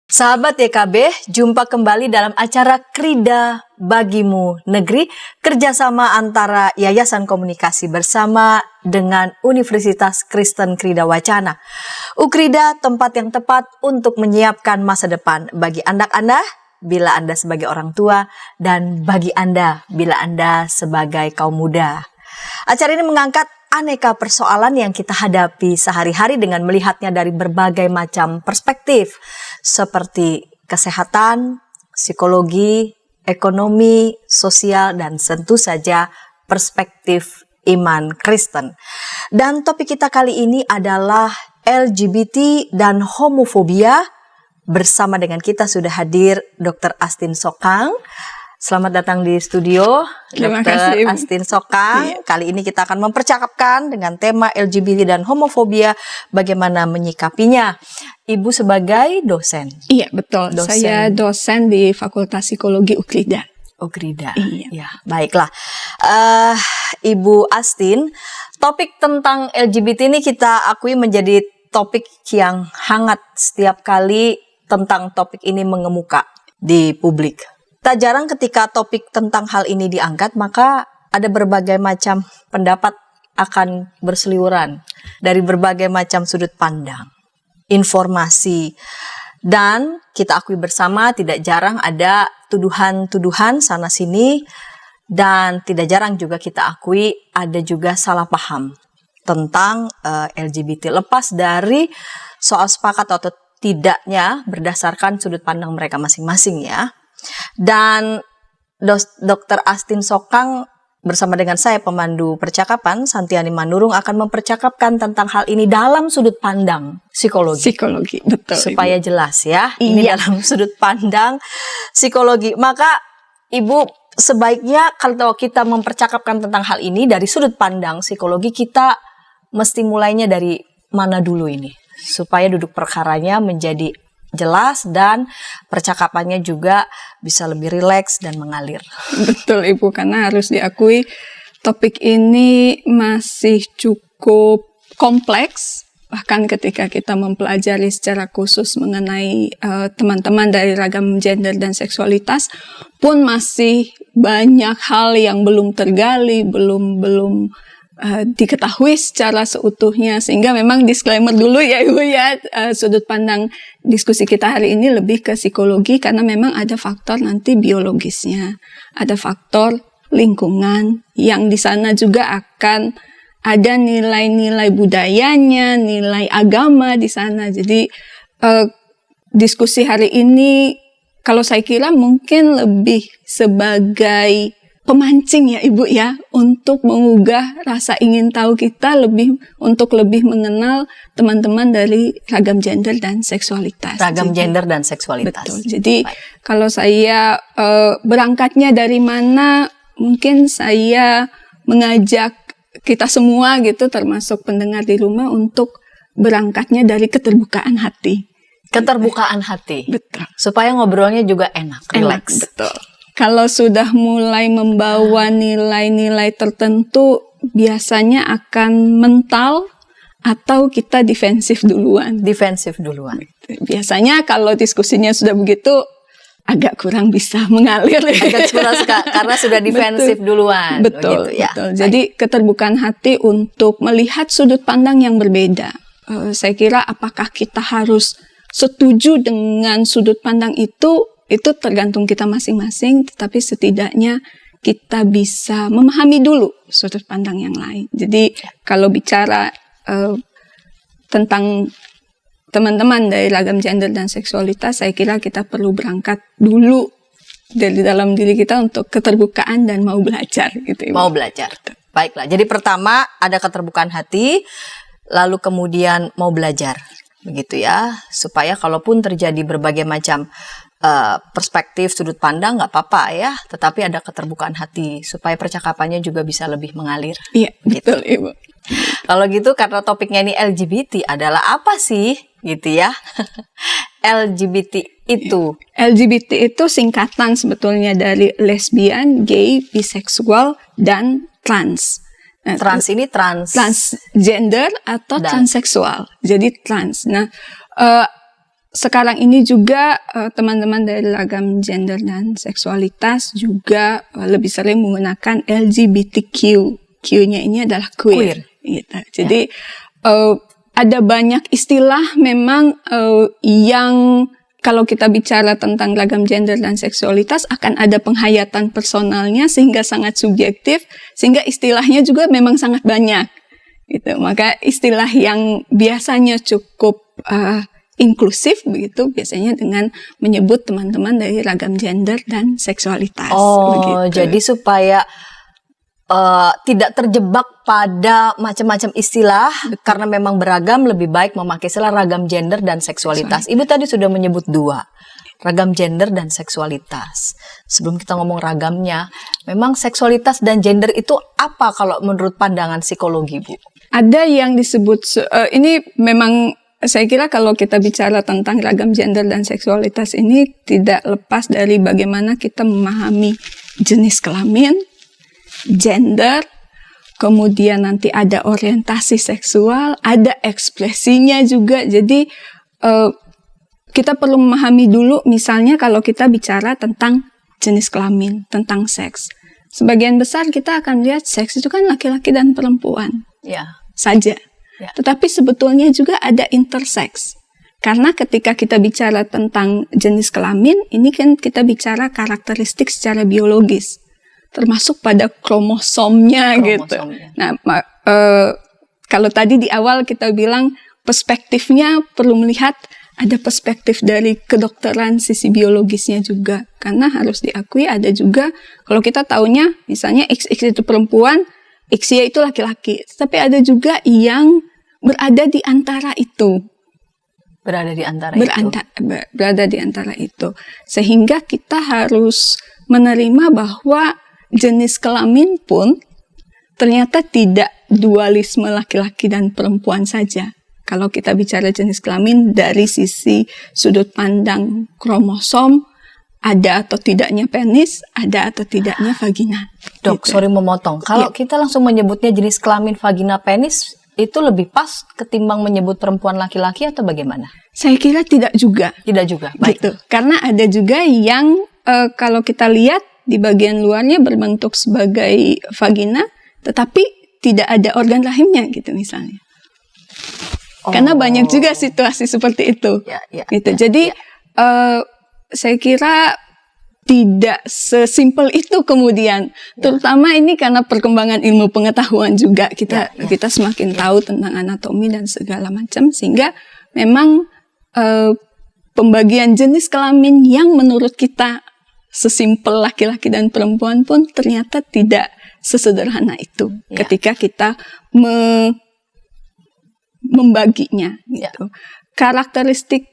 Sahabat YKB, jumpa kembali dalam acara Krida Bagimu Negeri, kerjasama antara Yayasan Komunikasi bersama dengan Universitas Kristen Krida Wacana. Ukrida, tempat yang tepat untuk menyiapkan masa depan bagi anak Anda, bila Anda sebagai orang tua, dan bagi Anda, bila Anda sebagai kaum muda. Acara ini mengangkat aneka persoalan yang kita hadapi sehari-hari dengan melihatnya dari berbagai macam perspektif, seperti kesehatan, psikologi, ekonomi, sosial, dan tentu saja perspektif iman Kristen. Dan topik kita kali ini adalah LGBT dan homofobia. Bersama dengan kita sudah hadir Dr. Astin Sokang. Selamat datang di studio, Dr. Astin Sokang. Iya. Kali ini kita akan mempercakapkan dengan tema LGBT dan homofobia, bagaimana menyikapinya. Ibu sebagai dosen. Iya, betul. Dosen. Saya dosen di Fakultas Psikologi Ukrida. Ukrida. Iya. Ya, baiklah. Ibu Astin, topik tentang LGBT ini kita akui menjadi topik yang hangat setiap kali tentang topik ini mengemuka di publik. Tak jarang ketika topik tentang hal ini diangkat, maka ada berbagai macam pendapat akan berseliweran dari berbagai macam sudut pandang, informasi, dan kita akui bersama tidak jarang ada tuduhan-tuduhan sana-sini, dan tidak jarang juga kita akui ada juga salah paham tentang LGBT, lepas dari soal sepakat atau tidaknya berdasarkan sudut pandang mereka masing-masing ya. Dan Dr. Astin Sokang bersama dengan saya pemandu percakapan Santiani Manurung akan mempercakapkan tentang hal ini dalam sudut pandang psikologi, betul, supaya Ibu jelas ya. Ini dalam sudut pandang psikologi. Maka Ibu, sebaiknya kalau kita mempercakapkan tentang hal ini dari sudut pandang psikologi, kita mesti mulainya dari mana dulu ini, supaya duduk perkaranya menjadi jelas dan percakapannya juga bisa lebih rileks dan mengalir. Betul Ibu, karena harus diakui topik ini masih cukup kompleks. Bahkan ketika kita mempelajari secara khusus mengenai teman-teman dari ragam gender dan seksualitas pun masih banyak hal yang belum tergali, belum diketahui secara seutuhnya, sehingga memang disclaimer dulu ya Ibu ya, sudut pandang diskusi kita hari ini lebih ke psikologi karena memang ada faktor nanti biologisnya, ada faktor lingkungan yang di sana juga akan ada nilai-nilai budayanya, nilai agama di sana. Jadi diskusi hari ini kalau saya kira mungkin lebih sebagai pemancing ya Ibu ya, untuk mengugah rasa ingin tahu kita untuk lebih mengenal teman-teman dari ragam gender dan seksualitas. Gender dan seksualitas. Betul. Jadi kalau saya berangkatnya dari mana, mungkin saya mengajak kita semua gitu, termasuk pendengar di rumah, untuk berangkatnya dari keterbukaan hati. Keterbukaan hati. Betul. Supaya ngobrolnya juga enak, relax. Betul. Kalau sudah mulai membawa nilai-nilai tertentu, biasanya akan mental atau kita defensif duluan. Biasanya kalau diskusinya sudah begitu, agak kurang bisa mengalir. Agak kurang karena sudah defensif duluan. Betul, gitu, ya. Betul. Jadi keterbukaan hati untuk melihat sudut pandang yang berbeda. Saya kira apakah kita harus setuju dengan sudut pandang itu tergantung kita masing-masing, tetapi setidaknya kita bisa memahami dulu sudut pandang yang lain. Jadi kalau bicara tentang teman-teman dari ragam gender dan seksualitas, saya kira kita perlu berangkat dulu dari dalam diri kita untuk keterbukaan dan mau belajar gitu. Mau belajar. Baiklah. Jadi pertama ada keterbukaan hati, lalu kemudian mau belajar. Begitu ya. Supaya kalaupun terjadi berbagai macam perspektif, sudut pandang, nggak apa-apa ya, tetapi ada keterbukaan hati supaya percakapannya juga bisa lebih mengalir. Iya, gitu. Betul Ibu. Kalau gitu, karena topiknya ini LGBT, adalah apa sih gitu ya? LGBT itu. LGBT itu singkatan sebetulnya dari lesbian, gay, biseksual, dan trans. Trans ini transgender atau transseksual. Jadi trans. Nah, sekarang ini juga teman-teman dari ragam gender dan seksualitas juga lebih sering menggunakan LGBTQ. Q-nya ini adalah queer. Gitu. Jadi ada banyak istilah memang yang kalau kita bicara tentang ragam gender dan seksualitas akan ada penghayatan personalnya sehingga sangat subjektif, sehingga istilahnya juga memang sangat banyak. Gitu. Maka istilah yang biasanya cukup inklusif begitu biasanya dengan menyebut teman-teman dari ragam gender dan seksualitas. Begitu. Jadi supaya tidak terjebak pada macam-macam istilah. Betul. Karena memang beragam, lebih baik memakai istilah ragam gender dan seksualitas. Ibu tadi sudah menyebut 2, ragam gender dan seksualitas. Sebelum kita ngomong ragamnya, memang seksualitas dan gender itu apa kalau menurut pandangan psikologi, Bu? Ada yang disebut ini memang saya kira kalau kita bicara tentang ragam gender dan seksualitas ini tidak lepas dari bagaimana kita memahami jenis kelamin, gender, kemudian nanti ada orientasi seksual, ada ekspresinya juga. Jadi kita perlu memahami dulu misalnya kalau kita bicara tentang jenis kelamin, tentang seks. Sebagian besar kita akan lihat seks itu kan laki-laki dan perempuan saja. Tetapi sebetulnya juga ada intersex. Karena ketika kita bicara tentang jenis kelamin, ini kan kita bicara karakteristik secara biologis. Termasuk pada kromosomnya. Gitu. Nah, kalau tadi di awal kita bilang perspektifnya perlu melihat ada perspektif dari kedokteran sisi biologisnya juga. Karena harus diakui ada juga, kalau kita taunya misalnya XX itu perempuan, XY itu laki-laki. Tapi ada juga yang berada di antara itu. Berada di antara itu. Sehingga kita harus menerima bahwa jenis kelamin pun ternyata tidak dualisme laki-laki dan perempuan saja. Kalau kita bicara jenis kelamin dari sisi sudut pandang kromosom, ada atau tidaknya penis, ada atau tidaknya vagina. Dok, sorry memotong. Kalau kita langsung menyebutnya jenis kelamin vagina penis, itu lebih pas ketimbang menyebut perempuan laki-laki atau bagaimana? Saya kira tidak juga. Tidak juga, baik. Gitu. Karena ada juga yang kalau kita lihat di bagian luarnya berbentuk sebagai vagina, tetapi tidak ada organ rahimnya gitu misalnya. Karena banyak juga situasi seperti itu. Gitu. Jadi saya kira tidak sesimpel itu kemudian, terutama ini karena perkembangan ilmu pengetahuan juga kita semakin tahu tentang anatomi dan segala macam, sehingga memang pembagian jenis kelamin yang menurut kita sesimpel laki-laki dan perempuan pun ternyata tidak sesederhana itu ketika kita membaginya. Gitu. Karakteristik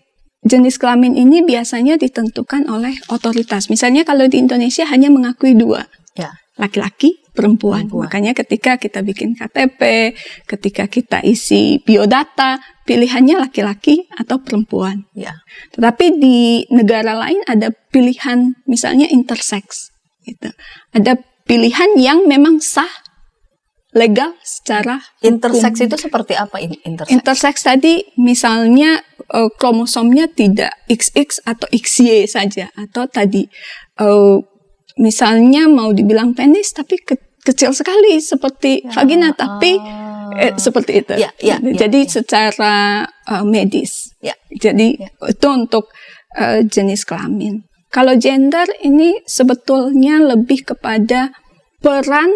jenis kelamin ini biasanya ditentukan oleh otoritas. Misalnya kalau di Indonesia hanya mengakui 2, laki-laki, perempuan. Makanya ketika kita bikin KTP, ketika kita isi biodata, pilihannya laki-laki atau perempuan. Tetapi di negara lain ada pilihan misalnya intersex. Gitu. Ada pilihan yang memang sah, legal secara intersex itu seperti apa intersex? Intersex tadi misalnya kromosomnya tidak XX atau XY saja, atau tadi misalnya mau dibilang penis tapi kecil sekali seperti vagina tapi seperti itu. Jadi secara medis. Jadi itu untuk jenis kelamin. Kalau gender ini sebetulnya lebih kepada peran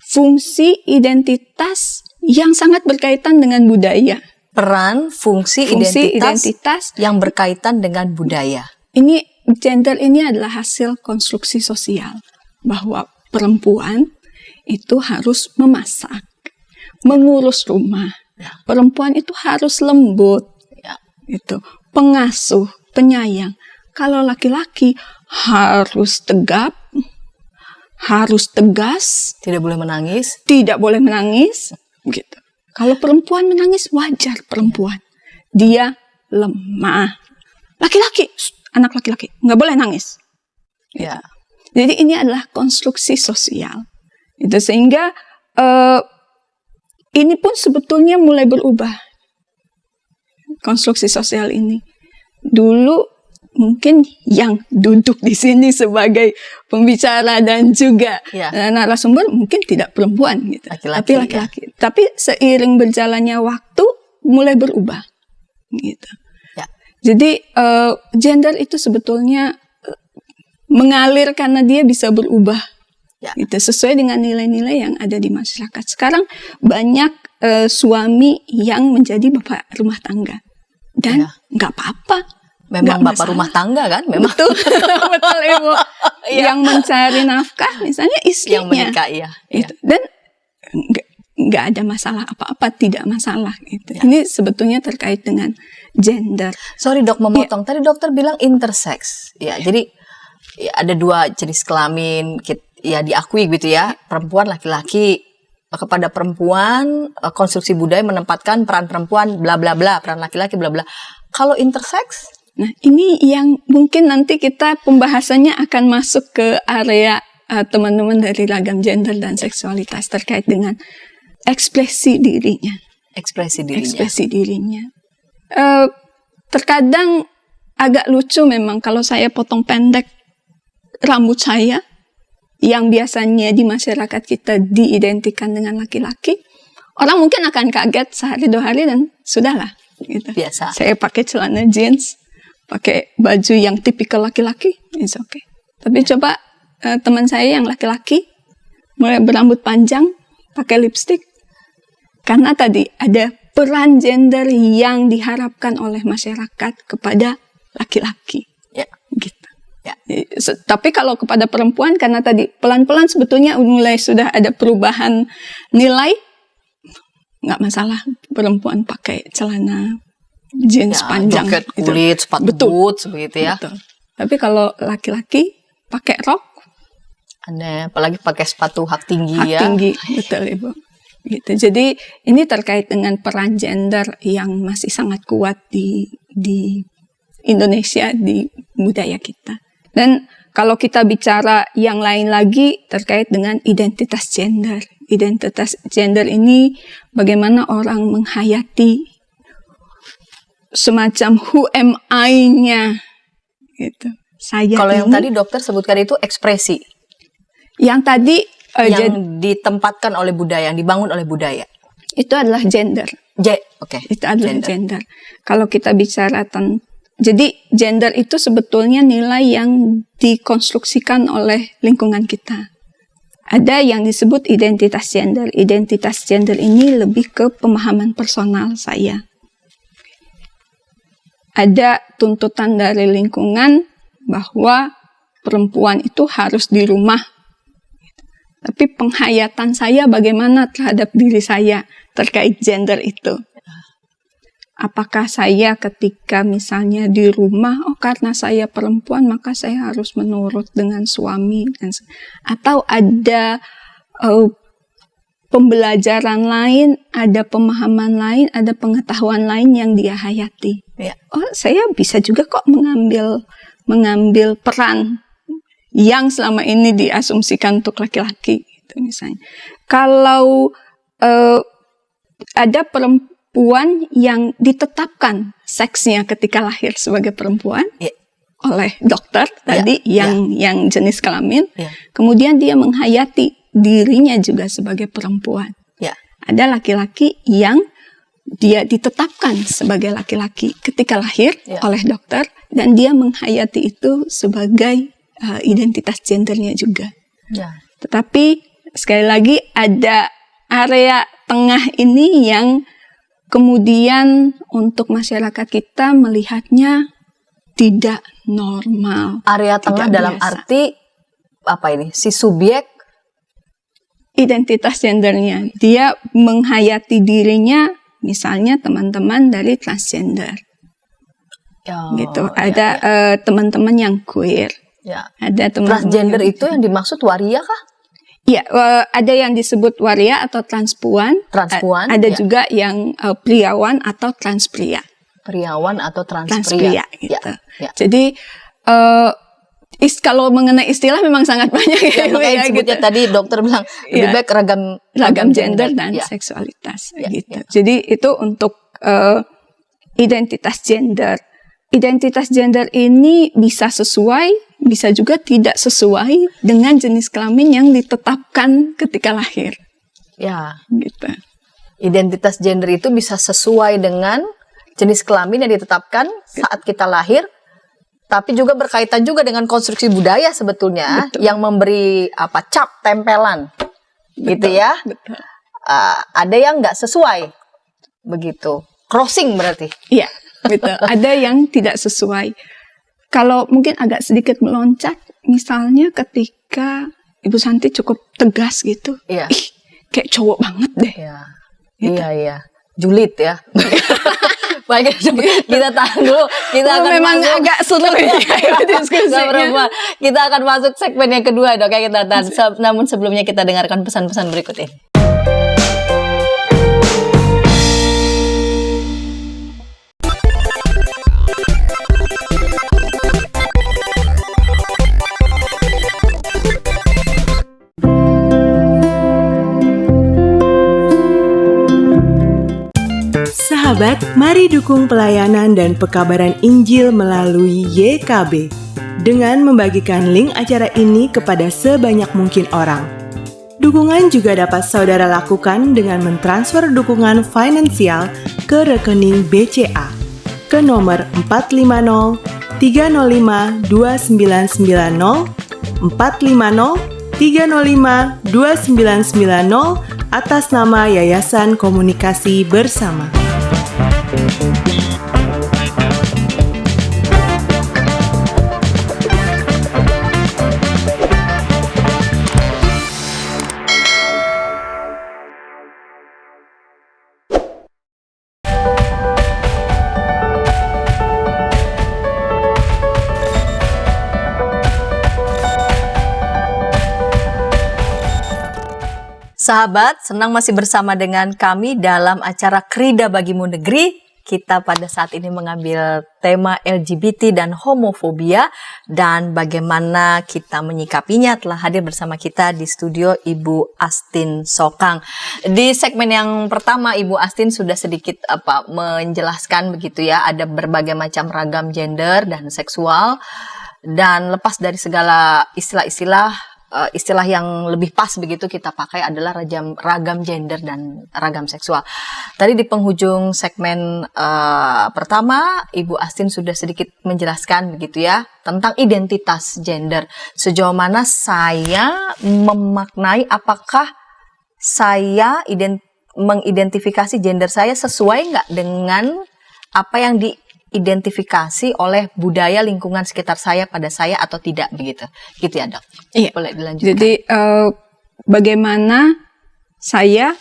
fungsi identitas yang sangat berkaitan dengan budaya. Peran fungsi identitas yang berkaitan dengan budaya. Ini gender ini adalah hasil konstruksi sosial bahwa perempuan itu harus memasak, mengurus rumah. Perempuan itu harus lembut, itu pengasuh, penyayang. Kalau laki-laki harus tegap, harus tegas, tidak boleh menangis, gitu. Kalau perempuan menangis wajar perempuan, dia lemah. Laki-laki, anak laki-laki nggak boleh nangis. Gitu. Jadi ini adalah konstruksi sosial. Itu sehingga ini pun sebetulnya mulai berubah konstruksi sosial ini. dulu mungkin yang duduk di sini sebagai pembicara dan juga narasumber mungkin tidak perempuan gitu, tapi laki-laki. Tapi seiring berjalannya waktu mulai berubah gitu. Jadi gender itu sebetulnya mengalir karena dia bisa berubah gitu, sesuai dengan nilai-nilai yang ada di masyarakat. Sekarang banyak suami yang menjadi bapak rumah tangga dan nggak apa-apa. Memang bapak rumah tangga kan, memang betul, betul Ibu. Yang mencari nafkah, misalnya istrinya, yang menikah, itu. Dan nggak ada masalah apa-apa, tidak masalah. Gitu. Ini sebetulnya terkait dengan gender. Sorry dok, memotong. Tadi dokter bilang intersex, jadi ada dua jenis kelamin, diakui gitu ya, perempuan, laki-laki. Kepada perempuan, konstruksi budaya menempatkan peran perempuan, bla bla bla, peran laki-laki, bla bla. Kalau intersex? Nah, ini yang mungkin nanti kita pembahasannya akan masuk ke area teman-teman dari ragam gender dan seksualitas terkait dengan ekspresi dirinya. Ekspresi dirinya. Ekspresi dirinya. Terkadang agak lucu memang kalau saya potong pendek rambut saya, yang biasanya di masyarakat kita diidentikan dengan laki-laki, orang mungkin akan kaget sehari 2 hari dan sudahlah. Gitu. Biasa. Saya pakai celana jeans, pakai baju yang tipikal laki-laki, it's okay. Tapi coba teman saya yang laki-laki mulai berambut panjang, pakai lipstick, karena tadi ada peran gender yang diharapkan oleh masyarakat kepada laki-laki, gitu. Tapi kalau kepada perempuan, karena tadi pelan-pelan sebetulnya mulai sudah ada perubahan nilai, nggak masalah perempuan pakai celana jeans panjang, jaket kulit, sepatu boots begitu ya. Betul. Tapi kalau laki-laki pakai rok, aneh, apalagi pakai sepatu hak tinggi tinggi, betul Ibu. Gitu. Jadi ini terkait dengan peran gender yang masih sangat kuat di Indonesia, di budaya kita. Dan kalau kita bicara yang lain lagi terkait dengan identitas gender. Identitas gender ini bagaimana orang menghayati semacam who am I-nya gitu. Saya. Kalau yang tadi dokter sebutkan itu ekspresi. Yang tadi yang ditempatkan oleh budaya, yang dibangun oleh budaya. Itu adalah gender. Itu adalah gender. Kalau kita bicara jadi gender itu sebetulnya nilai yang dikonstruksikan oleh lingkungan kita. Ada yang disebut identitas gender. Identitas gender ini lebih ke pemahaman personal saya. Ada tuntutan dari lingkungan bahwa perempuan itu harus di rumah. Tapi penghayatan saya bagaimana terhadap diri saya terkait gender itu. Apakah saya ketika misalnya di rumah, karena saya perempuan maka saya harus menurut dengan suami. Atau ada pembelajaran lain, ada pemahaman lain, ada pengetahuan lain yang dia hayati. Saya bisa juga kok mengambil peran yang selama ini diasumsikan untuk laki-laki, gitu misalnya. Kalau ada perempuan yang ditetapkan seksnya ketika lahir sebagai perempuan oleh dokter tadi yang jenis kelamin, kemudian dia menghayati dirinya juga sebagai perempuan. Ada laki-laki yang dia ditetapkan sebagai laki-laki ketika lahir oleh dokter dan dia menghayati itu sebagai identitas gendernya juga. Tetapi sekali lagi ada area tengah ini yang kemudian untuk masyarakat kita melihatnya tidak normal. Area tengah dalam arti apa ini? Si subjek identitas gendernya, dia menghayati dirinya, misalnya teman-teman dari transgender, gitu. Ada teman-teman yang queer, ada teman-teman transgender itu yang dimaksud waria kah? Iya, ada yang disebut waria atau transpuan, ada juga yang priawan atau transpria. Priawan atau transpria, gitu. Jadi kalau mengenai istilah memang sangat banyak ya sebutnya gitu. Tadi dokter bilang lebih baik ragam gender dan seksualitas gitu. Jadi itu untuk identitas gender. identitas gender ini bisa sesuai, bisa juga tidak sesuai dengan jenis kelamin yang ditetapkan ketika lahir. Ya, Gitu. identitas gender itu bisa sesuai dengan jenis kelamin yang ditetapkan saat kita lahir, tapi juga berkaitan juga dengan konstruksi budaya sebetulnya. Betul. Yang memberi cap tempelan, gitu Betul, ya. betul. Ada yang nggak sesuai, begitu. Crossing berarti. Iya, betul. Ada yang tidak sesuai. Kalau mungkin agak sedikit meloncat, misalnya ketika Ibu Santi cukup tegas gitu, Iya. ih, kayak cowok banget deh. Iya, Gitu. iya. Julid ya. Baik, kita tahan dulu. Kita akan memang masuk. agak seru ya diskusinya. Nggak apa-apa. Kita akan masuk segmen yang kedua, Dok. Ya, kita tahan. Namun sebelumnya kita dengarkan pesan-pesan berikut ini. Sahabat, mari dukung pelayanan dan pekabaran Injil melalui YKB dengan membagikan link acara ini kepada sebanyak mungkin orang. Dukungan juga dapat saudara lakukan dengan mentransfer dukungan finansial ke rekening BCA ke nomor 450 305 2990 450 305 2990 atas nama Yayasan Komunikasi Bersama. Sahabat, senang masih bersama dengan kami dalam acara Krida Bagimu Negeri. Kita pada saat ini mengambil tema LGBT dan homofobia dan bagaimana kita menyikapinya. Telah hadir bersama kita di studio Ibu Astin Sokang. Di segmen yang pertama Ibu Astin sudah sedikit menjelaskan begitu ya, ada berbagai macam ragam gender dan seksual, dan lepas dari segala istilah yang lebih pas begitu kita pakai adalah ragam gender dan ragam seksual. Tadi di penghujung segmen pertama, Ibu Astin sudah sedikit menjelaskan begitu ya tentang identitas gender. Sejauh mana saya memaknai apakah saya mengidentifikasi gender saya sesuai nggak dengan apa yang diidentifikasi oleh budaya lingkungan sekitar saya pada saya atau tidak begitu. Gitu ya, Dok. Iya. Boleh dilanjutkan. Jadi bagaimana saya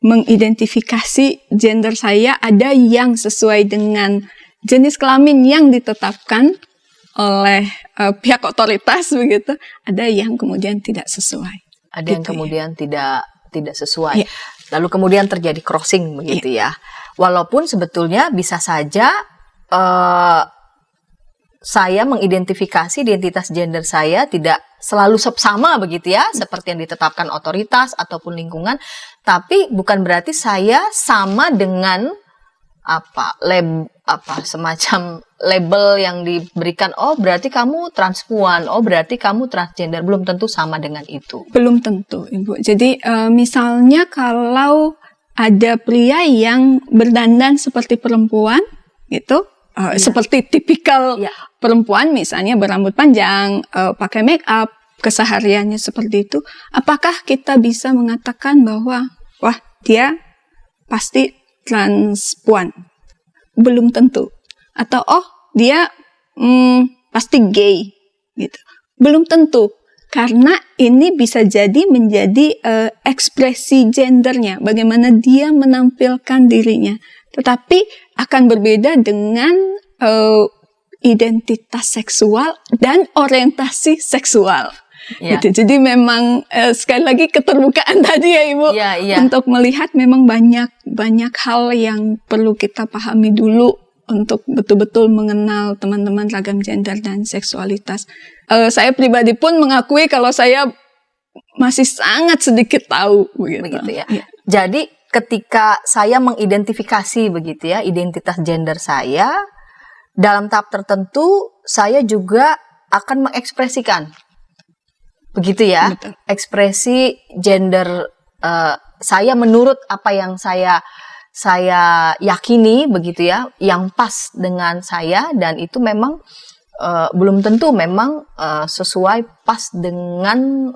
mengidentifikasi gender saya, ada yang sesuai dengan jenis kelamin yang ditetapkan oleh pihak otoritas begitu, ada yang kemudian tidak sesuai. Ada yang Gitu kemudian tidak sesuai. Iya. Lalu kemudian terjadi crossing begitu ya. Walaupun sebetulnya bisa saja saya mengidentifikasi identitas gender saya tidak selalu sama begitu ya, seperti yang ditetapkan otoritas ataupun lingkungan, tapi bukan berarti saya sama dengan semacam label yang diberikan, oh berarti kamu transpuan, oh berarti kamu transgender, belum tentu sama dengan itu. Belum tentu, Ibu. Jadi misalnya kalau ada pria yang berdandan seperti perempuan gitu, seperti tipikal perempuan, misalnya berambut panjang, pakai make up, kesehariannya seperti itu, apakah kita bisa mengatakan bahwa wah dia pasti transpuan? Belum tentu. Atau oh dia pasti gay gitu. Belum tentu. Karena ini bisa jadi menjadi ekspresi gendernya, bagaimana dia menampilkan dirinya. Tetapi akan berbeda dengan identitas seksual dan orientasi seksual. Ya. Gitu. Jadi memang sekali lagi keterbukaan tadi ya Ibu, Ya. untuk melihat memang banyak hal yang perlu kita pahami dulu untuk betul-betul mengenal teman-teman ragam gender dan seksualitas. Saya pribadi pun mengakui kalau saya masih sangat sedikit tahu begitu ya. Jadi ketika saya mengidentifikasi begitu ya identitas gender saya, dalam tahap tertentu saya juga akan mengekspresikan, begitu ya, Betul. ekspresi gender saya menurut apa yang saya yakini, begitu ya, yang pas dengan saya, dan itu memang belum tentu memang sesuai pas dengan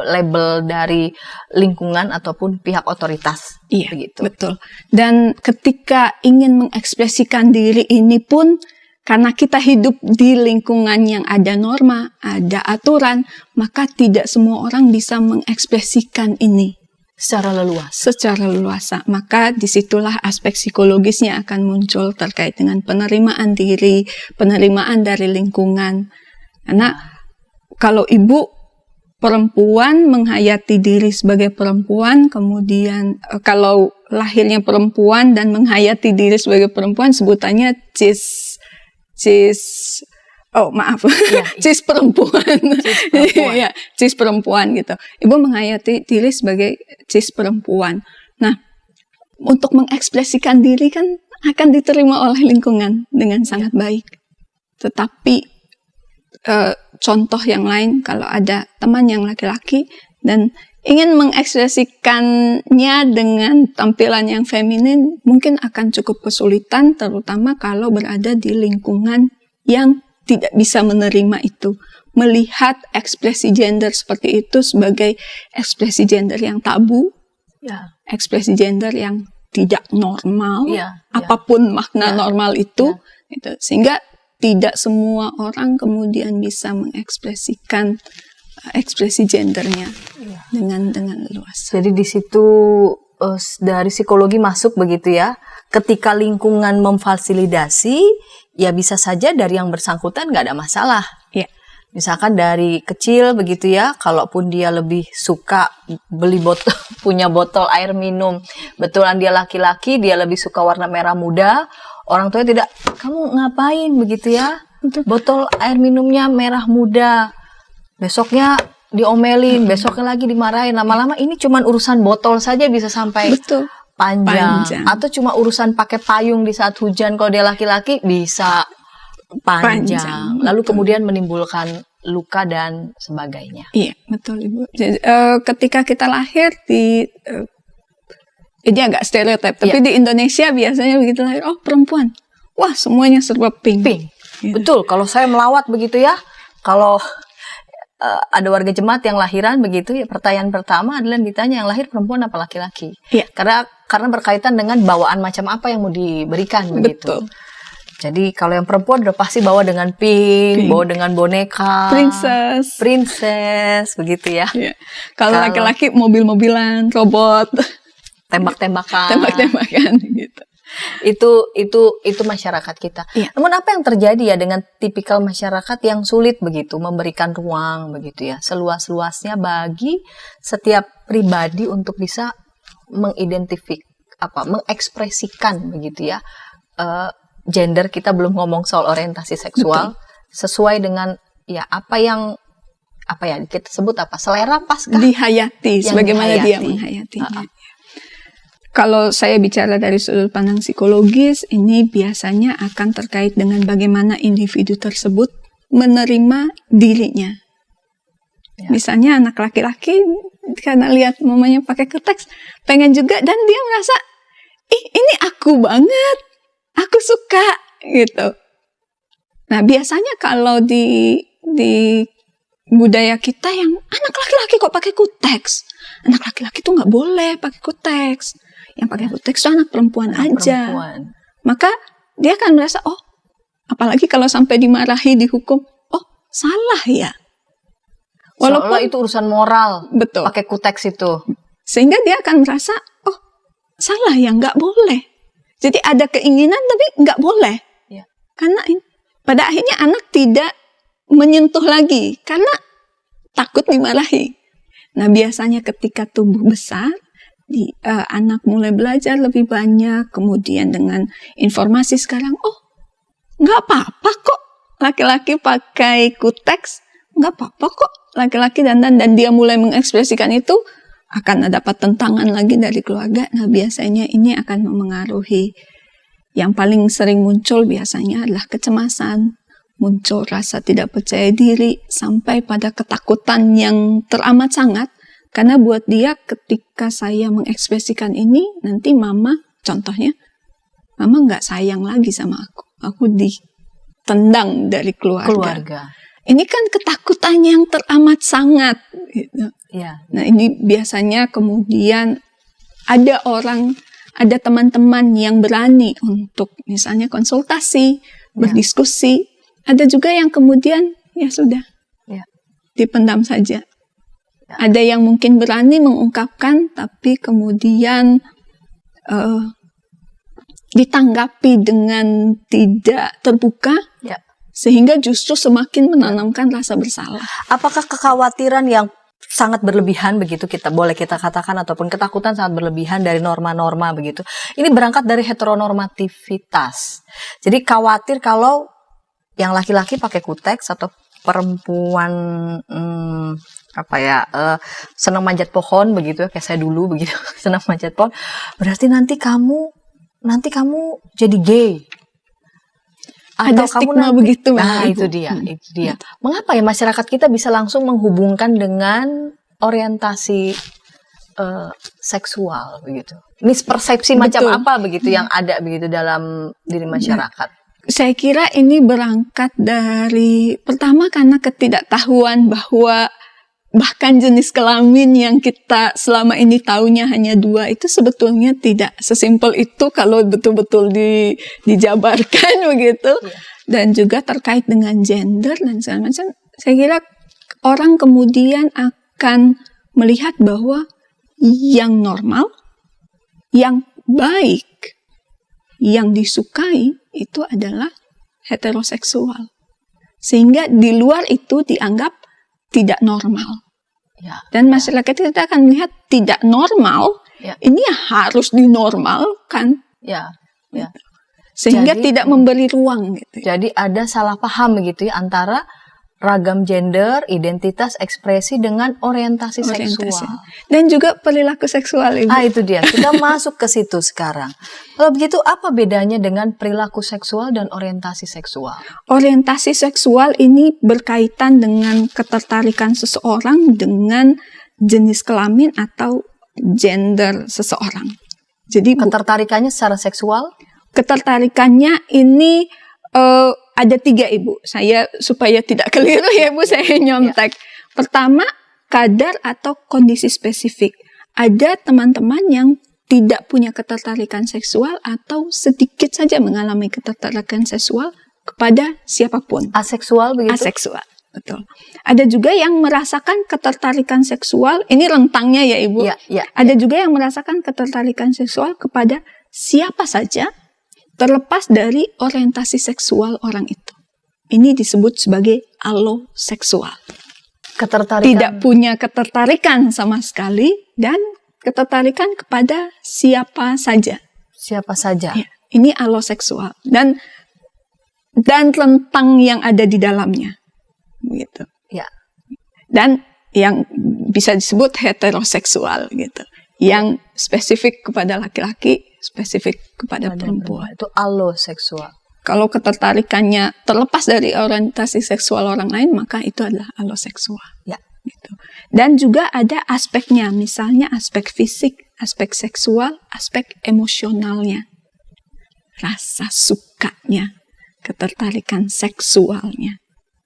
label dari lingkungan ataupun pihak otoritas. Iya, begitu. betul. Dan ketika ingin mengekspresikan diri ini pun, karena kita hidup di lingkungan yang ada norma, ada aturan, maka tidak semua orang bisa mengekspresikan ini Secara leluasa. secara leluasa. Maka disitulah aspek psikologisnya akan muncul terkait dengan penerimaan diri, penerimaan dari lingkungan. Karena kalau ibu perempuan menghayati diri sebagai perempuan, kemudian kalau lahirnya perempuan dan menghayati diri sebagai perempuan, sebutannya cis cis perempuan. Iya, cis perempuan gitu. Ibu menghayati diri sebagai cis perempuan. Nah, untuk mengekspresikan diri kan akan diterima oleh lingkungan dengan sangat baik. Tetapi contoh yang lain, kalau ada teman yang laki-laki dan ingin mengekspresikannya dengan tampilan yang feminin, mungkin akan cukup kesulitan, terutama kalau berada di lingkungan yang tidak bisa menerima itu. Melihat ekspresi gender seperti itu sebagai ekspresi gender yang tabu, ekspresi gender yang tidak normal, apapun makna normal itu, gitu. Sehingga tidak semua orang kemudian bisa mengekspresikan ekspresi gendernya dengan luas. Jadi di situ dari psikologi masuk, begitu ya. Ketika lingkungan memfasilitasi, ya bisa saja dari yang bersangkutan nggak ada masalah. Ya. Misalkan dari kecil begitu ya, kalaupun dia lebih suka beli punya botol air minum, betulan dia laki-laki, dia lebih suka warna merah muda, orang tuanya tidak, kamu ngapain begitu ya, botol air minumnya merah muda, besoknya diomelin, besoknya lagi dimarahin, lama-lama ini cuman urusan botol saja bisa sampai panjang. Atau cuma urusan pakai payung di saat hujan, kalau dia laki-laki bisa panjang. Lalu kemudian menimbulkan luka dan sebagainya. Iya, betul Ibu. Jadi, ketika kita lahir ini agak stereotip, tapi di Indonesia biasanya begitu lahir, oh perempuan, wah semuanya serba pink. Gitu. Betul, kalau saya melawat begitu ya, kalau ada warga jemaat yang lahiran begitu ya, pertanyaan pertama adalah ditanya yang lahir perempuan apa laki-laki. Iya. Karena berkaitan dengan bawaan macam apa yang mau diberikan begitu. Betul. Jadi kalau yang perempuan udah pasti bawa dengan pink, bawa dengan boneka, princess begitu ya. Iya. Kalau laki-laki mobil-mobilan, robot, tembak-tembakan gitu. Itu masyarakat kita. Iya. Namun apa yang terjadi ya dengan tipikal masyarakat yang sulit begitu memberikan ruang begitu ya, seluas-luasnya bagi setiap pribadi untuk bisa mengekspresikan begitu ya, gender. Kita belum ngomong soal orientasi seksual. Betul. Sesuai dengan ya apa yang kita sebut selera paskah dihayati, sebagaimana dia menghayatinya. Kalau saya bicara dari sudut pandang psikologis, ini biasanya akan terkait dengan bagaimana individu tersebut menerima dirinya. Ya. Misalnya anak laki-laki karena lihat mamanya pakai kutex, pengen juga, dan dia merasa, ini aku banget, aku suka gitu. Nah biasanya kalau di budaya kita yang anak laki-laki kok pakai kutex, anak laki-laki tuh nggak boleh pakai kutex. Yang pakai kutex itu anak perempuan aja. Maka dia akan merasa, oh, apalagi kalau sampai dimarahi, dihukum, oh, salah ya. Walaupun itu urusan moral, betul, pakai kutex itu. Sehingga dia akan merasa, oh, salah ya, nggak boleh. Jadi ada keinginan tapi nggak boleh. Ya. Karena pada akhirnya anak tidak menyentuh lagi karena takut dimarahi. Nah biasanya ketika tumbuh besar, anak mulai belajar lebih banyak, kemudian dengan informasi sekarang, oh nggak apa-apa kok laki-laki pakai kutex, nggak apa-apa kok laki-laki dandan, dan dia mulai mengekspresikan itu, akan dapat tentangan lagi dari keluarga. Nah biasanya ini akan memengaruhi Yang paling sering muncul biasanya adalah kecemasan, muncul rasa tidak percaya diri, sampai pada ketakutan yang teramat sangat. Karena buat dia ketika saya mengekspresikan ini, nanti contohnya, mama nggak sayang lagi sama aku ditendang dari keluarga. Ini kan ketakutan yang teramat sangat. Gitu. Ya. Nah ini biasanya kemudian ada teman-teman yang berani untuk misalnya konsultasi, berdiskusi. Ada juga yang kemudian ya sudah, dipendam saja. Ada yang mungkin berani mengungkapkan, tapi kemudian ditanggapi dengan tidak terbuka, sehingga justru semakin menanamkan rasa bersalah. Apakah kekhawatiran yang sangat berlebihan begitu boleh kita katakan, ataupun ketakutan sangat berlebihan dari norma-norma begitu, ini berangkat dari heteronormativitas. Jadi khawatir kalau yang laki-laki pakai kuteks atau perempuan senang manjat pohon begitu, kayak saya dulu begitu senang manjat pohon, berarti nanti kamu jadi gay. Ada stigma begitu. Nah, itu dia. Mengapa ya masyarakat kita bisa langsung menghubungkan dengan orientasi seksual begitu? Ini persepsi macam apa begitu yang ada begitu dalam diri masyarakat? Saya kira ini berangkat dari pertama karena ketidaktahuan bahwa bahkan jenis kelamin yang kita selama ini taunya hanya 2 itu sebetulnya tidak sesimpel itu kalau betul-betul dijabarkan begitu. Dan juga terkait dengan gender dan segala macam. Saya kira orang kemudian akan melihat bahwa yang normal, yang baik, yang disukai itu adalah heteroseksual. Sehingga di luar itu dianggap tidak normal. Dan masyarakat kita akan melihat tidak normal, ini harus dinormalkan. Sehingga tidak memberi ruang gitu. Jadi ada salah paham begitu ya antara ragam gender, identitas, ekspresi dengan orientasi seksual. Dan juga perilaku seksual, Ibu. Itu dia. Kita masuk ke situ sekarang. Kalau begitu apa bedanya dengan perilaku seksual dan orientasi seksual? Orientasi seksual ini berkaitan dengan ketertarikan seseorang dengan jenis kelamin atau gender seseorang. Jadi ketertarikannya secara seksual? Ketertarikannya ini ada 3, Ibu. Saya supaya tidak keliru ya, Ibu, saya nyontek. Pertama, kadar atau kondisi spesifik. Ada teman-teman yang tidak punya ketertarikan seksual atau sedikit saja mengalami ketertarikan seksual kepada siapapun. Aseksual begitu? Aseksual, betul. Ada juga yang merasakan ketertarikan seksual, ini rentangnya ya, Ibu. Ada juga yang merasakan ketertarikan seksual kepada siapa saja, terlepas dari orientasi seksual orang itu. Ini disebut sebagai alloseksual. Tidak punya ketertarikan sama sekali dan ketertarikan kepada siapa saja. Siapa saja. Ini alloseksual dan rentang yang ada di dalamnya. Gitu. Dan yang bisa disebut heteroseksual gitu. Yang spesifik kepada laki-laki, spesifik kepada perempuan. Itu alloseksual. Kalau ketertarikannya terlepas dari orientasi seksual orang lain, maka itu adalah alloseksual. Gitu. Dan juga ada aspeknya, misalnya aspek fisik, aspek seksual, aspek emosionalnya. Rasa sukanya, ketertarikan seksualnya.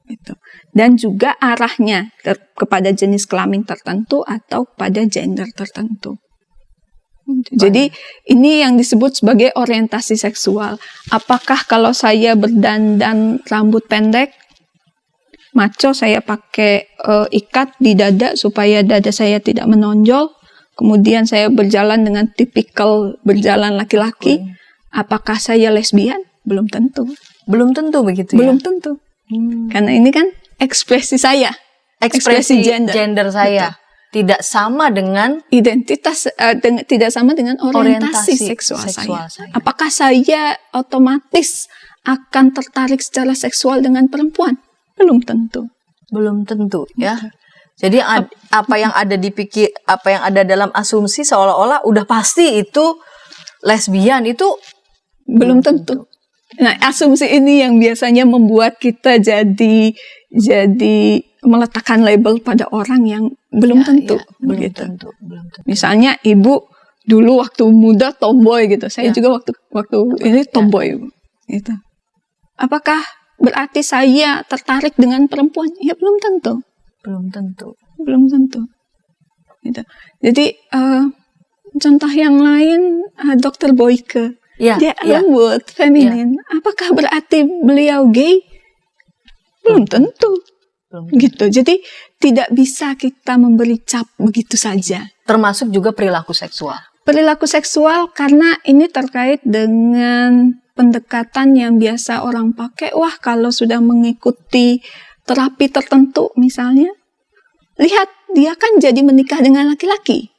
Gitu. Dan juga arahnya kepada jenis kelamin tertentu atau pada gender tertentu. Jadi ini yang disebut sebagai orientasi seksual. Apakah kalau saya berdandan rambut pendek, maco, saya pakai ikat di dada supaya dada saya tidak menonjol, kemudian saya berjalan dengan tipikal berjalan laki-laki, apakah saya lesbian? Belum tentu. Belum tentu begitu ya? Belum tentu. Karena ini kan ekspresi saya. Ekspresi gender saya. Betul. Tidak sama dengan identitas, tidak sama dengan orientasi seksual saya. Apakah saya otomatis akan tertarik secara seksual dengan perempuan? Belum tentu. Belum tentu ya. Jadi apa yang ada apa yang ada dalam asumsi seolah-olah udah pasti itu lesbian, itu Belum tentu. Nah, asumsi ini yang biasanya membuat kita jadi meletakkan label pada orang yang belum tentu, begitu. Belum tentu. Misalnya ibu dulu waktu muda tomboy gitu, saya juga waktu ini tomboy, gitu. Apakah berarti saya tertarik dengan perempuan? Ya belum tentu. Belum tentu. Gitu. Jadi contoh yang lain, Dr. Boyke. Dia lembut, feminin. Apakah berarti beliau gay? Belum tentu. Gitu. Jadi tidak bisa kita memberi cap begitu saja. Termasuk juga perilaku seksual. Perilaku seksual karena ini terkait dengan pendekatan yang biasa orang pakai. Wah, kalau sudah mengikuti terapi tertentu misalnya, lihat dia kan jadi menikah dengan laki-laki.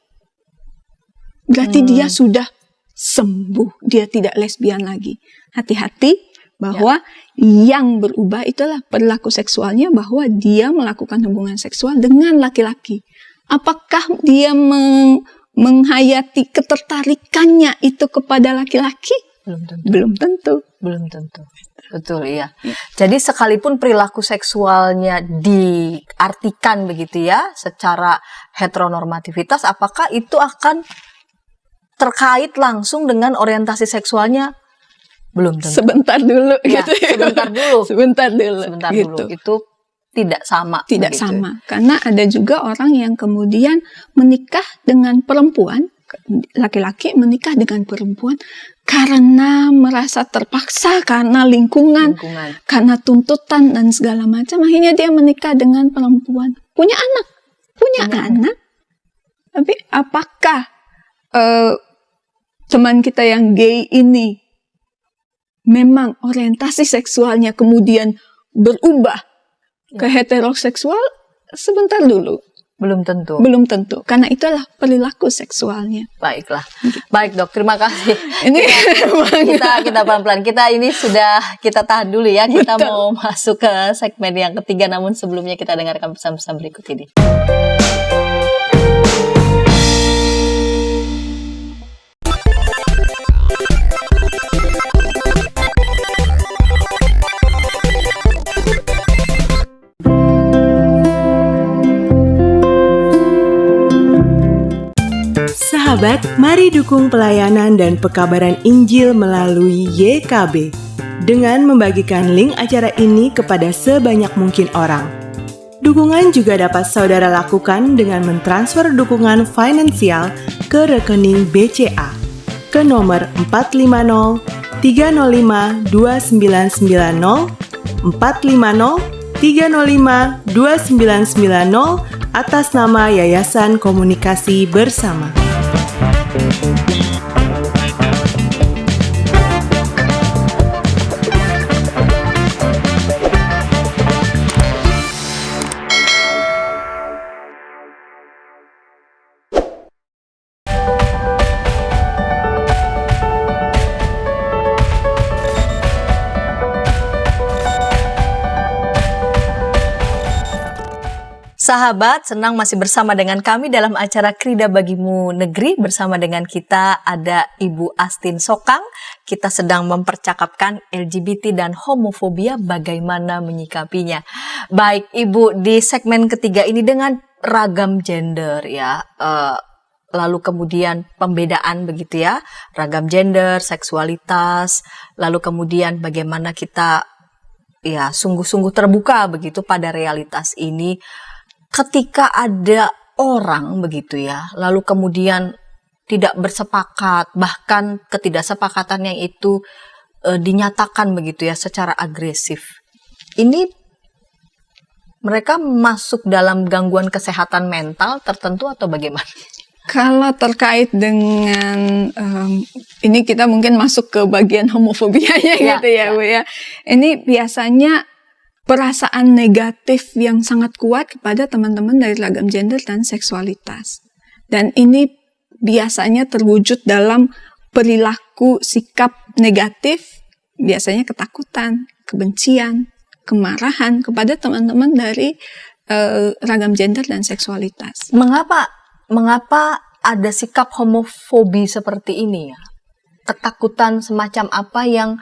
Berarti dia sudah sembuh, dia tidak lesbian lagi. Hati-hati bahwa yang berubah itulah perilaku seksualnya, bahwa dia melakukan hubungan seksual dengan laki-laki. Apakah dia menghayati ketertarikannya itu kepada laki-laki? Belum tentu. Betul, iya. Jadi sekalipun perilaku seksualnya diartikan begitu ya, secara heteronormativitas, apakah itu akan terkait langsung dengan orientasi seksualnya? Belum tentu. Sebentar dulu gitu. Sebentar dulu. Gitu. Itu tidak sama. Tidak begitu. Sama. Karena ada juga orang yang kemudian menikah dengan perempuan, laki-laki menikah dengan perempuan karena merasa terpaksa, karena lingkungan, karena tuntutan dan segala macam. Akhirnya dia menikah dengan perempuan. Punya anak. Tapi apakah teman kita yang gay ini memang orientasi seksualnya kemudian berubah ke heteroseksual? Sebentar dulu. Belum tentu. Karena itulah perilaku seksualnya. Baiklah. Baik, Dok, terima kasih. Ini kita pelan-pelan. Kita tahan dulu ya. Kita mau masuk ke segmen yang ketiga, namun sebelumnya kita dengarkan pesan-pesan berikut ini. Sahabat, mari dukung pelayanan dan pekabaran Injil melalui YKB dengan membagikan link acara ini kepada sebanyak mungkin orang. Dukungan juga dapat saudara lakukan dengan mentransfer dukungan finansial ke rekening BCA ke nomor 450 305 2990 450 305 2990 atas nama Yayasan Komunikasi Bersama. Sahabat, senang masih bersama dengan kami dalam acara Krida Bagimu Negeri. Bersama dengan kita ada Ibu Astin Sokang. Kita sedang mempercakapkan LGBT dan homofobia, bagaimana menyikapinya. Baik, Ibu, di segmen ketiga ini dengan ragam gender ya, lalu kemudian pembedaan begitu ya, ragam gender, seksualitas, lalu kemudian bagaimana kita ya sungguh-sungguh terbuka begitu pada realitas ini. Ketika ada orang begitu ya, lalu kemudian tidak bersepakat, bahkan ketidaksepakatan yang itu dinyatakan begitu ya secara agresif. Ini mereka masuk dalam gangguan kesehatan mental tertentu atau bagaimana? Kalau terkait dengan ini kita mungkin masuk ke bagian homofobianya gitu ya, Bu ya. Ini biasanya perasaan negatif yang sangat kuat kepada teman-teman dari ragam gender dan seksualitas. Dan ini biasanya terwujud dalam perilaku sikap negatif, biasanya ketakutan, kebencian, kemarahan kepada teman-teman dari ragam gender dan seksualitas. Mengapa ada sikap homofobi seperti ini ya? ketakutan semacam apa yang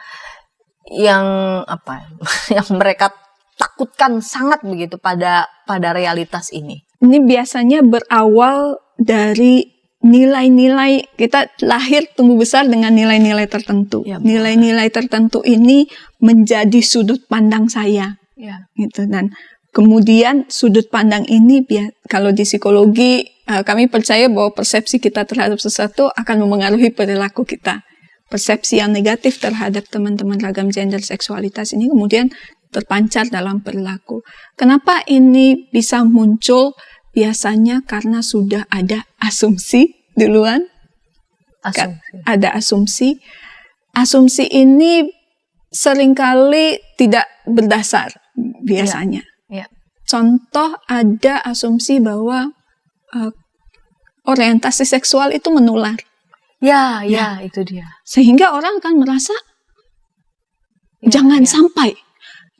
apa yang mereka takutkan sangat begitu pada realitas ini? Ini biasanya berawal dari nilai-nilai, kita lahir tumbuh besar dengan nilai-nilai tertentu. Ya, nilai-nilai tertentu ini menjadi sudut pandang saya. Ya. Gitu. Dan kemudian sudut pandang ini, kalau di psikologi kami percaya bahwa persepsi kita terhadap sesuatu akan memengaruhi perilaku kita. Persepsi yang negatif terhadap teman-teman ragam gender seksualitas ini kemudian terpancar dalam perilaku. Kenapa ini bisa muncul? Biasanya karena sudah ada asumsi duluan. Ada asumsi. Asumsi ini seringkali tidak berdasar biasanya. Ya. Contoh, ada asumsi bahwa orientasi seksual itu menular. Ya, itu dia. Sehingga orang akan merasa jangan sampai.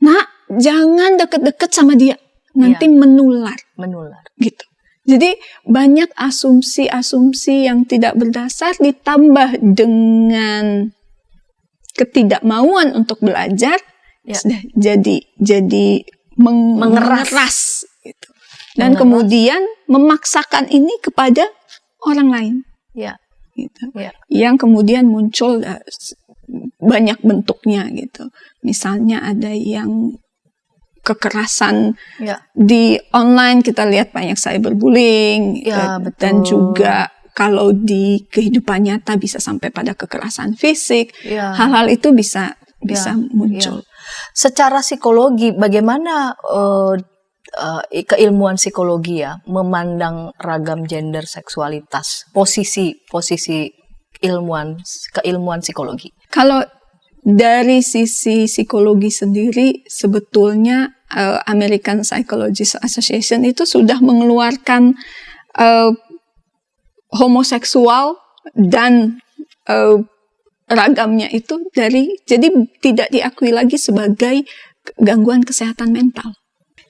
Nak, jangan deket-deket sama dia. Nanti menular. Gitu. Jadi banyak asumsi-asumsi yang tidak berdasar ditambah dengan ketidakmauan untuk belajar, sudah jadi mengeras gitu. Dan kemudian memaksakan ini kepada orang lain. Gitu. Yang kemudian muncul banyak bentuknya gitu. Misalnya ada yang kekerasan di online, kita lihat banyak cyberbullying, dan juga kalau di kehidupan nyata bisa sampai pada kekerasan fisik. Hal-hal itu bisa muncul. Secara psikologi, bagaimana keilmuan psikologi memandang ragam gender seksualitas, posisi keilmuan psikologi? Kalau dari sisi psikologi sendiri, sebetulnya American Psychologists Association itu sudah mengeluarkan homoseksual dan ragamnya itu jadi tidak diakui lagi sebagai gangguan kesehatan mental.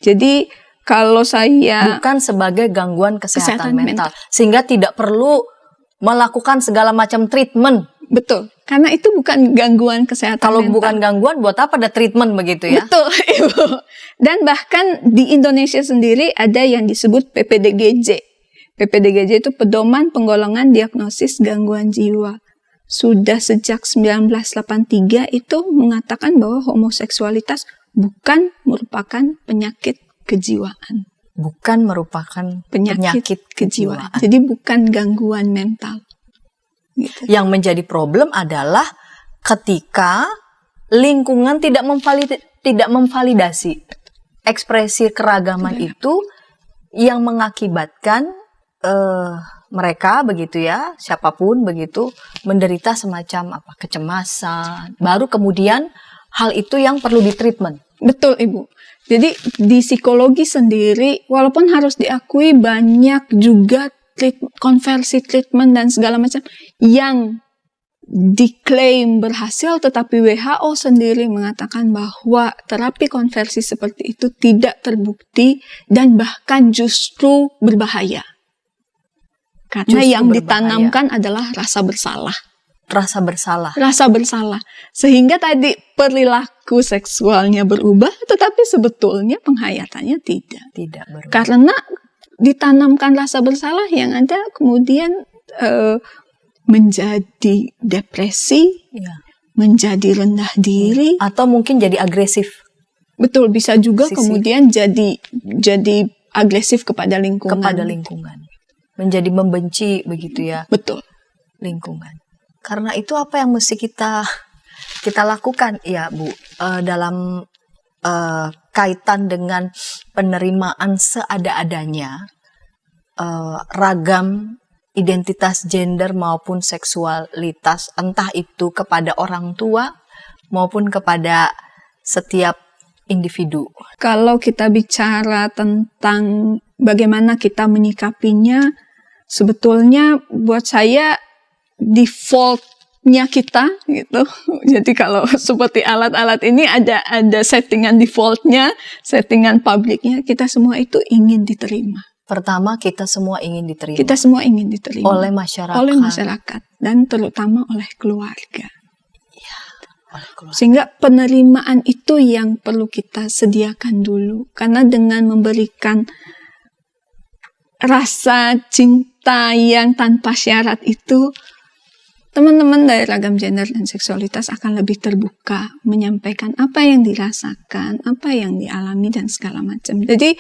Jadi kalau saya bukan sebagai gangguan kesehatan mental, sehingga tidak perlu melakukan segala macam treatment. Betul, karena itu bukan gangguan kesehatan Kalau mental. bukan gangguan, buat apa ada treatment begitu ya? Betul, Ibu. Dan bahkan di Indonesia sendiri ada yang disebut PPDGJ. PPDGJ itu Pedoman Penggolongan Diagnosis Gangguan Jiwa. Sudah sejak 1983 itu mengatakan bahwa homoseksualitas bukan merupakan penyakit kejiwaan. Bukan merupakan penyakit kejiwaan. Jadi bukan gangguan mental. Gitu. Yang menjadi problem adalah ketika lingkungan tidak memvalidasi ekspresi keragaman itu, yang mengakibatkan mereka begitu ya, siapapun begitu, menderita semacam kecemasan. Baru kemudian hal itu yang perlu ditreatment. Betul, Ibu. Jadi di psikologi sendiri, walaupun harus diakui banyak juga konversi treatment dan segala macam yang diklaim berhasil, tetapi WHO sendiri mengatakan bahwa terapi konversi seperti itu tidak terbukti dan bahkan justru berbahaya. Karena yang ditanamkan adalah rasa bersalah. Rasa bersalah. Sehingga tadi perilaku seksualnya berubah, tetapi sebetulnya penghayatannya tidak berubah. Karena ditanamkan rasa bersalah, yang ada kemudian menjadi depresi, menjadi rendah diri, atau mungkin jadi agresif. Betul, bisa juga kemudian jadi agresif kepada lingkungan. Menjadi membenci begitu ya. Betul. Lingkungan. Karena itu apa yang mesti kita lakukan ya Bu, dalam kaitan dengan penerimaan seada-adanya ragam identitas gender maupun seksualitas, entah itu kepada orang tua maupun kepada setiap individu. Kalau kita bicara tentang bagaimana kita menyikapinya, sebetulnya buat saya defaultnya kita gitu. Jadi kalau seperti alat-alat ini ada settingan defaultnya, settingan publiknya, kita semua itu ingin diterima. Pertama, kita semua ingin diterima Kita semua ingin diterima oleh masyarakat. oleh masyarakat dan terutama oleh keluarga. Oleh keluarga. Sehingga penerimaan itu yang perlu kita sediakan dulu. Karena dengan memberikan rasa cinta yang tanpa syarat itu, teman-teman dari ragam gender dan seksualitas akan lebih terbuka menyampaikan apa yang dirasakan, apa yang dialami dan segala macam. Jadi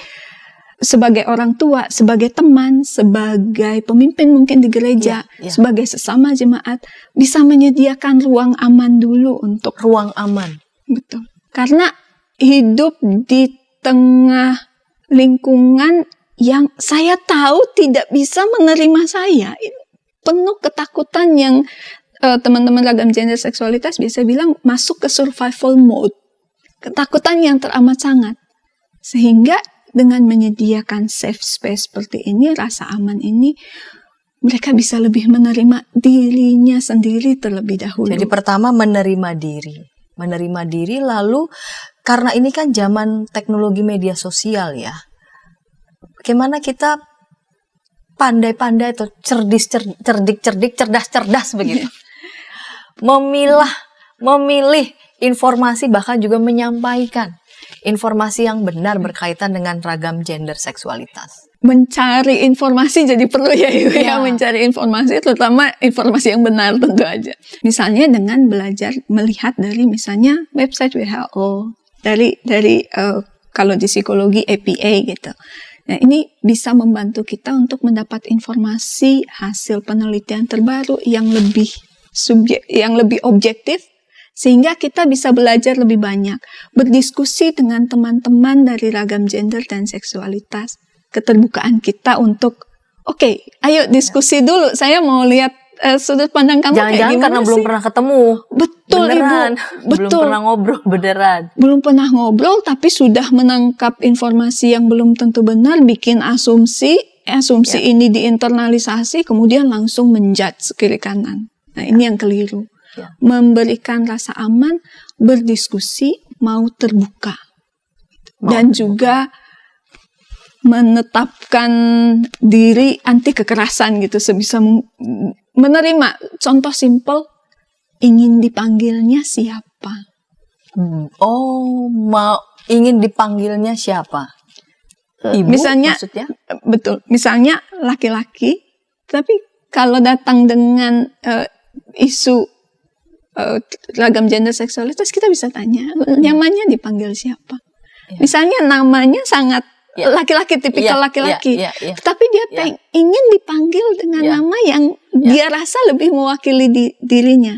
sebagai orang tua, sebagai teman, sebagai pemimpin mungkin di gereja, sebagai sesama jemaat, bisa menyediakan ruang aman dulu untuk Ruang aman. betul. Karena hidup di tengah lingkungan yang saya tahu tidak bisa menerima saya, penuh ketakutan yang teman-teman ragam gender seksualitas biasa bilang masuk ke survival mode. Ketakutan yang teramat sangat. Sehingga dengan menyediakan safe space seperti ini, rasa aman ini, mereka bisa lebih menerima dirinya sendiri terlebih dahulu. Jadi pertama menerima diri. Menerima diri, lalu karena ini kan zaman teknologi media sosial ya. Bagaimana kita pandai-pandai atau cerdik-cerdik, cerdas-cerdas begitu. Memilih informasi, bahkan juga menyampaikan informasi yang benar berkaitan dengan ragam gender seksualitas. Mencari informasi jadi perlu ya Ibu ya, mencari informasi, terutama informasi yang benar tentu aja. Misalnya dengan belajar melihat dari misalnya website WHO, dari kalau di psikologi APA gitu. Nah, ini bisa membantu kita untuk mendapat informasi hasil penelitian terbaru yang lebih objektif, sehingga kita bisa belajar lebih banyak, berdiskusi dengan teman-teman dari ragam gender dan seksualitas, keterbukaan kita untuk oke, ayo diskusi dulu, saya mau lihat sudut pandang kamu kayak Jangan-jangan gimana karena sih? belum pernah ketemu. Betul Beneran. Ibu, Belum betul. pernah ngobrol beneran. Belum pernah ngobrol tapi sudah menangkap informasi yang belum tentu benar, bikin asumsi ini diinternalisasi, kemudian langsung menjudge kiri kanan. Nah, ini yang keliru. Memberikan rasa aman, berdiskusi, mau terbuka. Dan juga menetapkan diri anti kekerasan gitu, sebisa menerima. Contoh simpel, ingin dipanggilnya siapa? Ingin dipanggilnya siapa? Ibu Misalnya, maksudnya? Betul. Misalnya laki-laki, tapi kalau datang dengan isu ragam gender seksualitas, kita bisa tanya, nyamannya dipanggil siapa? Misalnya namanya sangat laki-laki, tipikal laki-laki, tapi dia ingin dipanggil dengan nama yang dia rasa lebih mewakili dirinya.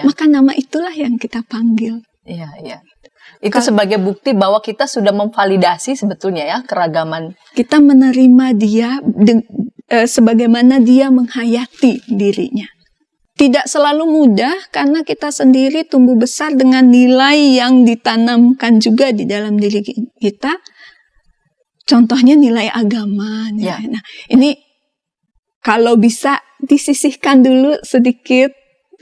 Maka nama itulah yang kita panggil. Itu sebagai bukti bahwa kita sudah memvalidasi sebetulnya ya keragaman. Kita menerima dia sebagaimana dia menghayati dirinya. Tidak selalu mudah karena kita sendiri tumbuh besar dengan nilai yang ditanamkan juga di dalam diri kita. Contohnya nilai agama. Nah, ini kalau bisa disisihkan dulu sedikit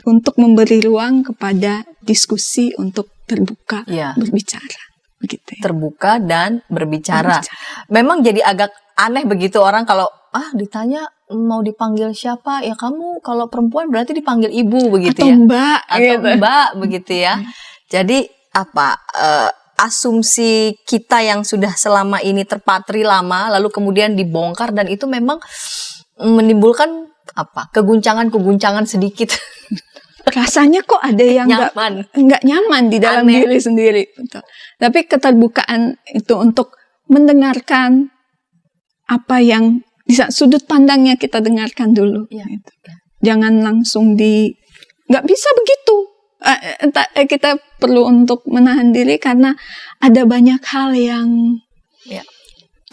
untuk memberi ruang kepada diskusi untuk terbuka, berbicara. Begitu ya. Terbuka dan berbicara. Memang jadi agak aneh begitu orang kalau ditanya mau dipanggil siapa, ya kamu kalau perempuan berarti dipanggil ibu begitu atau ya. Mbak, atau gitu. Mbak begitu ya. Jadi asumsi kita yang sudah selama ini terpatri lama lalu kemudian dibongkar, dan itu memang menimbulkan keguncangan sedikit. Rasanya kok ada yang nggak nyaman di dalam diri sendiri. Betul. Tapi keterbukaan itu untuk mendengarkan apa yang bisa sudut pandangnya kita dengarkan dulu. Gitu. Jangan langsung nggak bisa begitu. Kita perlu untuk menahan diri karena ada banyak hal yang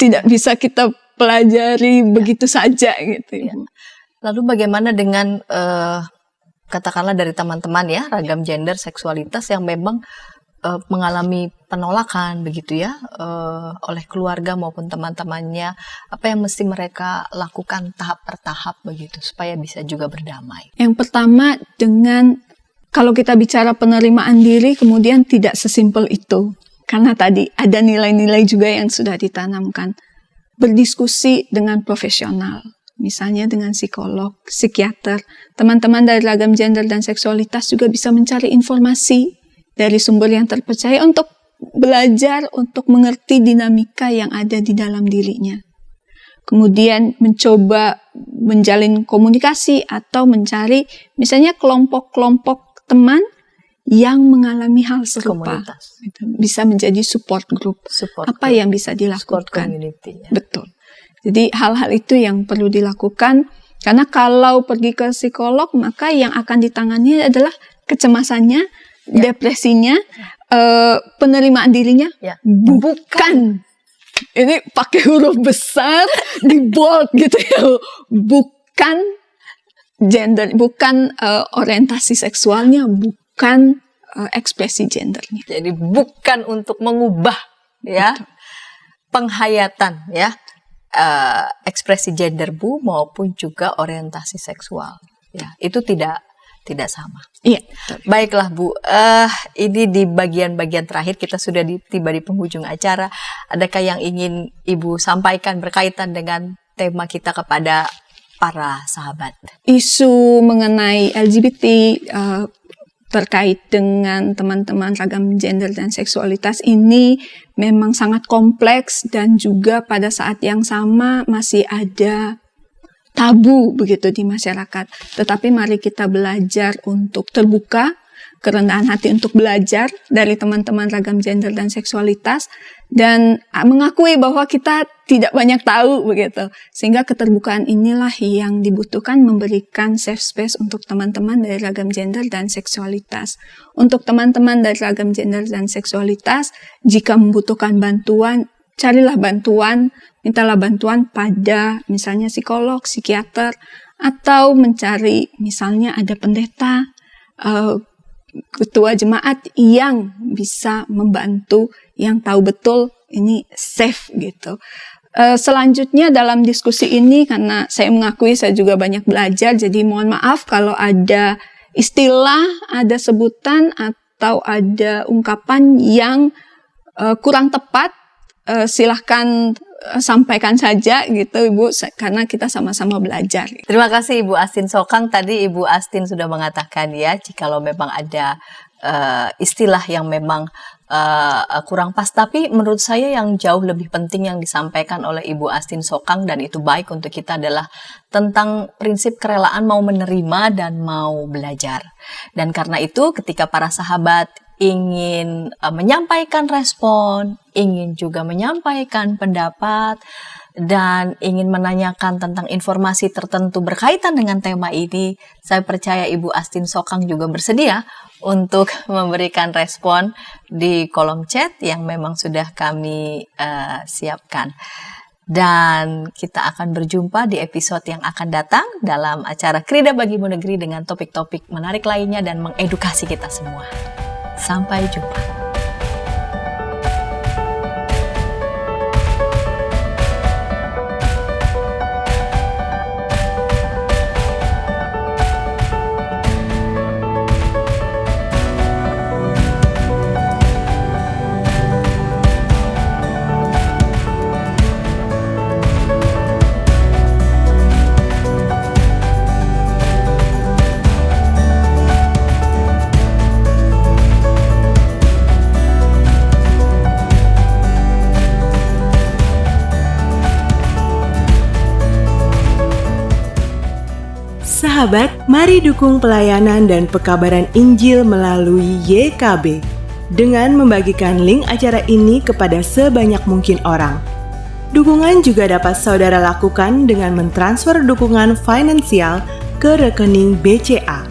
tidak bisa kita pelajari begitu saja gitu. Lalu bagaimana dengan katakanlah dari teman-teman ya ragam gender seksualitas yang memang mengalami penolakan begitu ya oleh keluarga maupun teman-temannya, apa yang mesti mereka lakukan tahap per tahap begitu supaya bisa juga berdamai? Yang pertama, kalau kita bicara penerimaan diri kemudian tidak sesimpel itu, karena tadi ada nilai-nilai juga yang sudah ditanamkan. berdiskusi dengan profesional, misalnya dengan psikolog, psikiater. Teman-teman dari ragam gender dan seksualitas juga bisa mencari informasi dari sumber yang terpercaya untuk belajar, untuk mengerti dinamika yang ada di dalam dirinya. Kemudian mencoba menjalin komunikasi atau mencari misalnya kelompok-kelompok teman yang mengalami hal serupa. Komunitas. Bisa menjadi support group. Apa yang bisa Support dilakukan? community. Ya. Betul. Jadi hal-hal itu yang perlu dilakukan, karena kalau pergi ke psikolog maka yang akan ditangani adalah kecemasannya, depresinya, penerimaan dirinya, bukan. Ini pakai huruf besar di bold gitu ya, bukan gender, bukan orientasi seksualnya, bukan ekspresi gendernya. Jadi bukan untuk mengubah ya penghayatan ya ekspresi gender Bu maupun juga orientasi seksual. Ya, itu tidak sama. Iya. Baiklah Bu, ini di bagian-bagian terakhir kita sudah tiba di penghujung acara. Adakah yang ingin Ibu sampaikan berkaitan dengan tema kita kepada para sahabat? Isu mengenai LGBT terkait dengan teman-teman ragam gender dan seksualitas ini memang sangat kompleks dan juga pada saat yang sama masih ada tabu begitu di masyarakat. Tetapi mari kita belajar untuk terbuka, kerendahan hati untuk belajar dari teman-teman ragam gender dan seksualitas, dan mengakui bahwa kita tidak banyak tahu begitu. Sehingga keterbukaan inilah yang dibutuhkan, memberikan safe space untuk teman-teman dari ragam gender dan seksualitas. Untuk teman-teman dari ragam gender dan seksualitas, jika membutuhkan bantuan, carilah bantuan, mintalah bantuan pada misalnya psikolog, psikiater, atau mencari misalnya ada pendeta, ketua jemaat yang bisa membantu, yang tahu betul ini safe gitu. Selanjutnya dalam diskusi ini, karena saya mengakui saya juga banyak belajar, jadi mohon maaf kalau ada istilah, ada sebutan, atau ada ungkapan yang kurang tepat, silahkan sampaikan saja gitu Ibu, karena kita sama-sama belajar. Terima kasih Ibu Astin Sokang. Tadi Ibu Astin sudah mengatakan ya, jikalau memang ada istilah yang memang kurang pas, tapi menurut saya yang jauh lebih penting yang disampaikan oleh Ibu Astin Sokang, dan itu baik untuk kita, adalah tentang prinsip kerelaan mau menerima dan mau belajar. Dan karena itu ketika para sahabat ingin menyampaikan respon, ingin juga menyampaikan pendapat, dan ingin menanyakan tentang informasi tertentu berkaitan dengan tema ini, saya percaya Ibu Astin Sokang juga bersedia untuk memberikan respon di kolom chat yang memang sudah kami siapkan. Dan kita akan berjumpa di episode yang akan datang dalam acara Krida Bagimu Negeri dengan topik-topik menarik lainnya dan mengedukasi kita semua. Sampai jumpa. Sahabat, mari dukung pelayanan dan pekabaran Injil melalui YKB dengan membagikan link acara ini kepada sebanyak mungkin orang. Dukungan juga dapat saudara lakukan dengan mentransfer dukungan finansial ke rekening BCA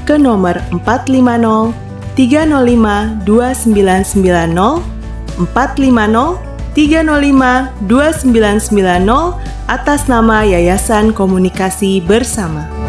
ke nomor 450 305 2990 450 305 2990 atas nama Yayasan Komunikasi Bersama.